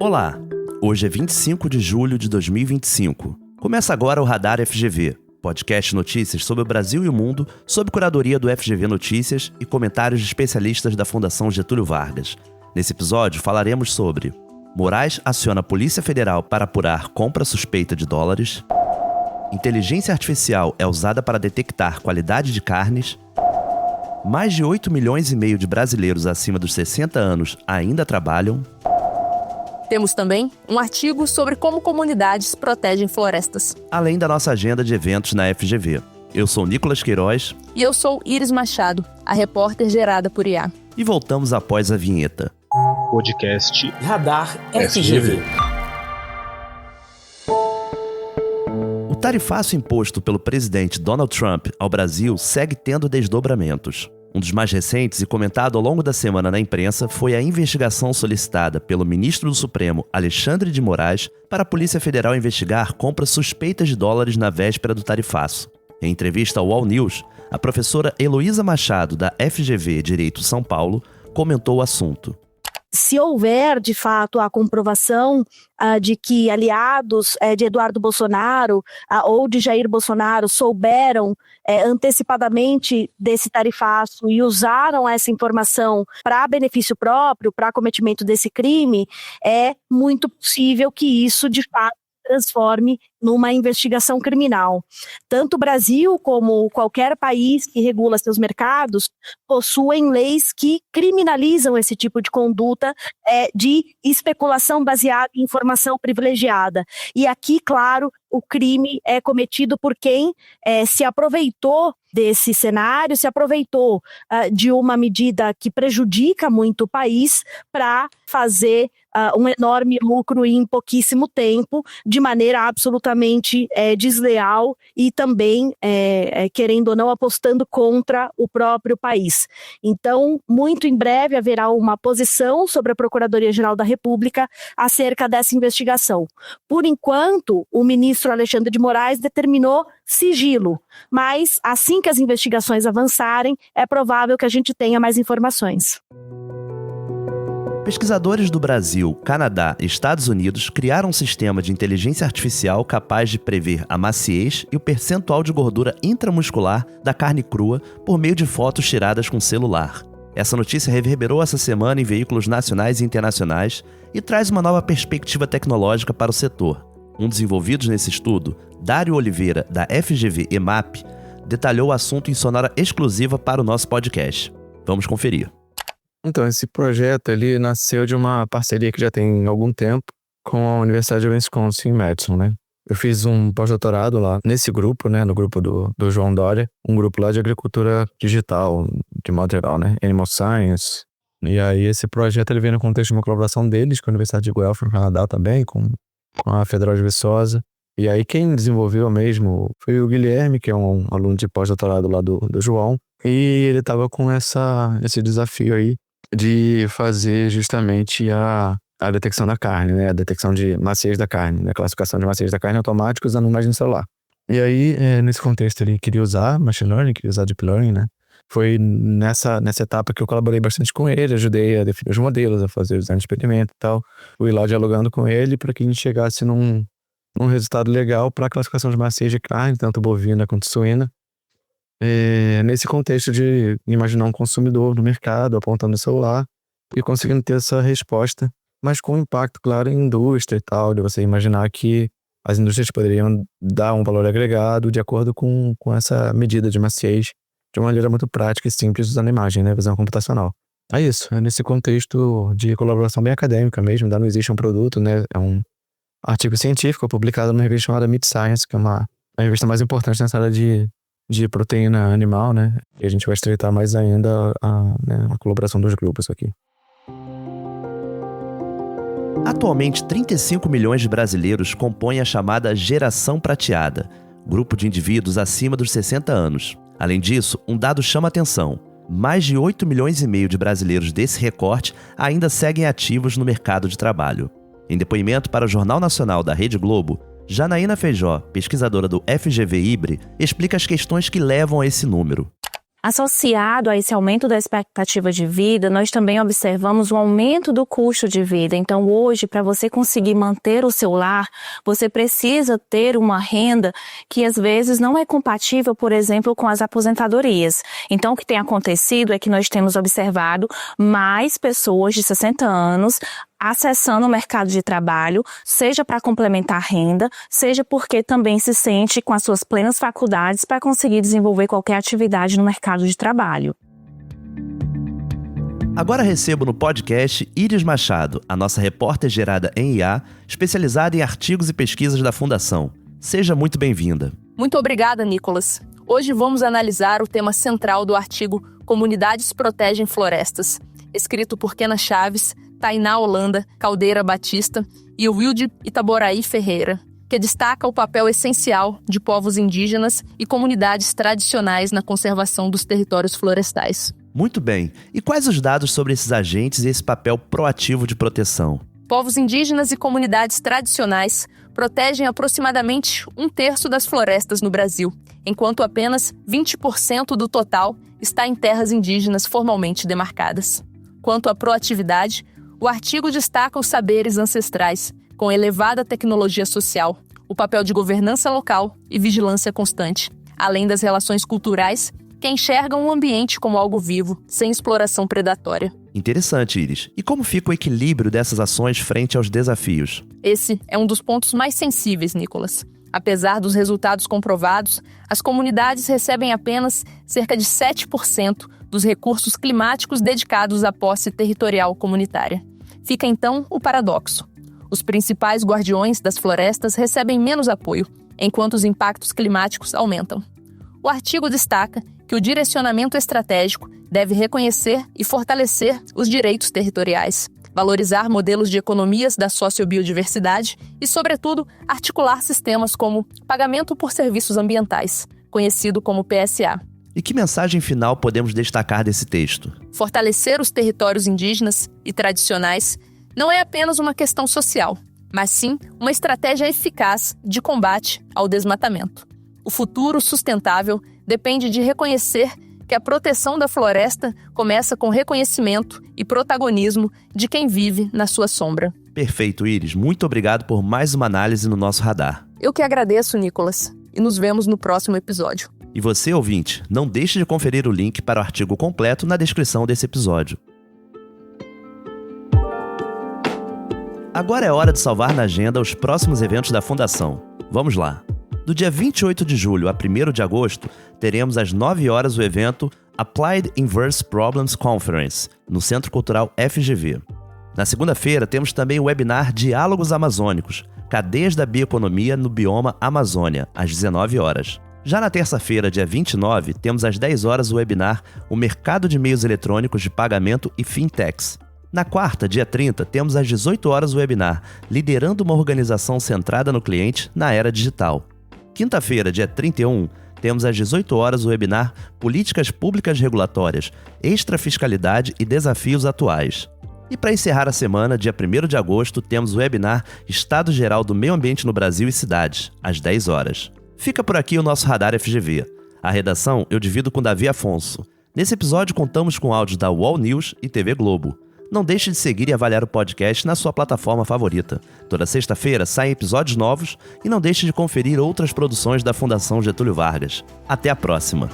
Olá, hoje é 25 de julho de 2025. Começa agora o Radar FGV, podcast de notícias sobre o Brasil e o mundo, sob curadoria do FGV Notícias e comentários de especialistas da Fundação Getúlio Vargas. Nesse episódio falaremos sobre Moraes aciona a Polícia Federal para apurar compra suspeita de dólares, inteligência artificial é usada para detectar qualidade de carnes, mais de 8 milhões e meio de brasileiros acima dos 60 anos ainda trabalham. Temos também um artigo sobre como comunidades protegem florestas. Além da nossa agenda de eventos na FGV. Eu sou Nicolas Queiroz. E eu sou Iris Machado, a repórter gerada por IA. E voltamos após a vinheta. Podcast Radar FGV. O tarifaço imposto pelo presidente Donald Trump ao Brasil segue tendo desdobramentos. Um dos mais recentes e comentado ao longo da semana na imprensa foi a investigação solicitada pelo ministro do Supremo, Alexandre de Moraes, para a Polícia Federal investigar compras suspeitas de dólares na véspera do tarifaço. Em entrevista ao All News, a professora Heloísa Machado, da FGV Direito São Paulo, comentou o assunto. Se houver, de fato, a comprovação de que aliados de Eduardo Bolsonaro ou de Jair Bolsonaro souberam antecipadamente desse tarifaço e usaram essa informação para benefício próprio, para cometimento desse crime, é muito possível que isso, de fato, transforme numa investigação criminal. Tanto o Brasil como qualquer país que regula seus mercados possuem leis que criminalizam esse tipo de conduta de especulação baseada em informação privilegiada. E aqui, claro, o crime é cometido por quem se aproveitou desse cenário, se aproveitou de uma medida que prejudica muito o país para fazer um enorme lucro em pouquíssimo tempo, de maneira absolutamente desleal e também, querendo ou não, apostando contra o próprio país. Então, muito em breve haverá uma posição sobre a Procuradoria-Geral da República acerca dessa investigação. Por enquanto, o ministro Alexandre de Moraes determinou sigilo, mas assim que as investigações avançarem, é provável que a gente tenha mais informações. Pesquisadores do Brasil, Canadá e Estados Unidos criaram um sistema de inteligência artificial capaz de prever a maciez e o percentual de gordura intramuscular da carne crua por meio de fotos tiradas com celular. Essa notícia reverberou essa semana em veículos nacionais e internacionais e traz uma nova perspectiva tecnológica para o setor. Um dos envolvidos nesse estudo, Dário Oliveira, da FGV EMAP, detalhou o assunto em sonora exclusiva para o nosso podcast. Vamos conferir. Então, esse projeto ele nasceu de uma parceria que já tem algum tempo com a Universidade de Wisconsin, em Madison, né? Eu fiz um pós-doutorado lá nesse grupo, né? No grupo do João Dória, um grupo lá de agricultura digital, de modo geral, né? Animal Science. E aí esse projeto ele veio no contexto de uma colaboração deles com a Universidade de Guelph, no Canadá também, com a Federal de Viçosa. E aí quem desenvolveu mesmo foi o Guilherme, que é um aluno de pós-doutorado lá do João. E ele estava com esse desafio aí de fazer justamente a detecção da carne, né? A detecção de maciez da carne, né? A classificação de maciez da carne automática usando imagem do celular. E aí, nesse contexto, ele queria usar machine learning, queria usar deep learning, né? Foi nessa etapa que eu colaborei bastante com ele, ajudei a definir os modelos, a fazer o design de experimento e tal. Fui lá dialogando com ele para que a gente chegasse num resultado legal para a classificação de maciez de carne, tanto bovina quanto suína. Nesse contexto de imaginar um consumidor no mercado, apontando o celular e conseguindo ter essa resposta, mas com impacto, claro, em indústria e tal, de você imaginar que as indústrias poderiam dar um valor agregado de acordo com essa medida de maciez, de uma maneira muito prática e simples, usando a imagem, né, visão computacional. É isso, é nesse contexto de colaboração bem acadêmica mesmo, ainda não existe um produto, né, é um artigo científico publicado numa revista chamada Mid Science, que é a revista mais importante nessa área de proteína animal, né? E a gente vai estreitar mais ainda a colaboração dos grupos aqui. Atualmente, 35 milhões de brasileiros compõem a chamada Geração Prateada, grupo de indivíduos acima dos 60 anos. Além disso, um dado chama a atenção. Mais de 8 milhões e meio de brasileiros desse recorte ainda seguem ativos no mercado de trabalho. Em depoimento para o Jornal Nacional da Rede Globo, Janaína Feijó, pesquisadora do FGV IBRE, explica as questões que levam a esse número. Associado a esse aumento da expectativa de vida, nós também observamos um aumento do custo de vida. Então, hoje, para você conseguir manter o seu lar, você precisa ter uma renda que às vezes não é compatível, por exemplo, com as aposentadorias. Então, o que tem acontecido é que nós temos observado mais pessoas de 60 anos acessando o mercado de trabalho, seja para complementar a renda, seja porque também se sente com as suas plenas faculdades para conseguir desenvolver qualquer atividade no mercado de trabalho. Agora recebo no podcast Iris Machado, a nossa repórter gerada em IA, especializada em artigos e pesquisas da Fundação. Seja muito bem-vinda. Muito obrigada, Nicolas. Hoje vamos analisar o tema central do artigo Comunidades Protegem Florestas, escrito por Kena Chaves, Tainá Holanda, Caldeira Batista e Wilde Itaboraí Ferreira, que destaca o papel essencial de povos indígenas e comunidades tradicionais na conservação dos territórios florestais. Muito bem. E quais os dados sobre esses agentes e esse papel proativo de proteção? Povos indígenas e comunidades tradicionais protegem aproximadamente 1/3 das florestas no Brasil, enquanto apenas 20% do total está em terras indígenas formalmente demarcadas. Quanto à proatividade, o artigo destaca os saberes ancestrais, com elevada tecnologia social, o papel de governança local e vigilância constante, além das relações culturais que enxergam o ambiente como algo vivo, sem exploração predatória. Interessante, Iris. E como fica o equilíbrio dessas ações frente aos desafios? Esse é um dos pontos mais sensíveis, Nicolas. Apesar dos resultados comprovados, as comunidades recebem apenas cerca de 7% dos recursos climáticos dedicados à posse territorial comunitária. Fica então o paradoxo. Os principais guardiões das florestas recebem menos apoio, enquanto os impactos climáticos aumentam. O artigo destaca que o direcionamento estratégico deve reconhecer e fortalecer os direitos territoriais, valorizar modelos de economias da sociobiodiversidade e, sobretudo, articular sistemas como pagamento por serviços ambientais, conhecido como PSA. E que mensagem final podemos destacar desse texto? Fortalecer os territórios indígenas e tradicionais não é apenas uma questão social, mas sim uma estratégia eficaz de combate ao desmatamento. O futuro sustentável depende de reconhecer que a proteção da floresta começa com reconhecimento e protagonismo de quem vive na sua sombra. Perfeito, Iris. Muito obrigado por mais uma análise no nosso radar. Eu que agradeço, Nicolas, e nos vemos no próximo episódio. E você, ouvinte, não deixe de conferir o link para o artigo completo na descrição desse episódio. Agora é hora de salvar na agenda os próximos eventos da Fundação. Vamos lá! Do dia 28 de julho a 1º de agosto, teremos às 9 horas o evento Applied Inverse Problems Conference, no Centro Cultural FGV. Na segunda-feira, temos também o webinar Diálogos Amazônicos, Cadeias da Bioeconomia no Bioma Amazônia, às 19 horas. Já na terça-feira, dia 29, temos às 10 horas o webinar O Mercado de Meios Eletrônicos de Pagamento e Fintechs. Na quarta, dia 30, temos às 18 horas o webinar Liderando uma Organização Centrada no Cliente na Era Digital. Quinta-feira, dia 31, temos às 18 horas o webinar Políticas Públicas Regulatórias, Extrafiscalidade e Desafios Atuais. E para encerrar a semana, dia 1º de agosto, temos o webinar Estado Geral do Meio Ambiente no Brasil e Cidades, às 10 horas. Fica por aqui o nosso Radar FGV. A redação eu divido com Davi Afonso. Nesse episódio contamos com áudios da UOL News e TV Globo. Não deixe de seguir e avaliar o podcast na sua plataforma favorita. Toda sexta-feira saem episódios novos e não deixe de conferir outras produções da Fundação Getúlio Vargas. Até a próxima!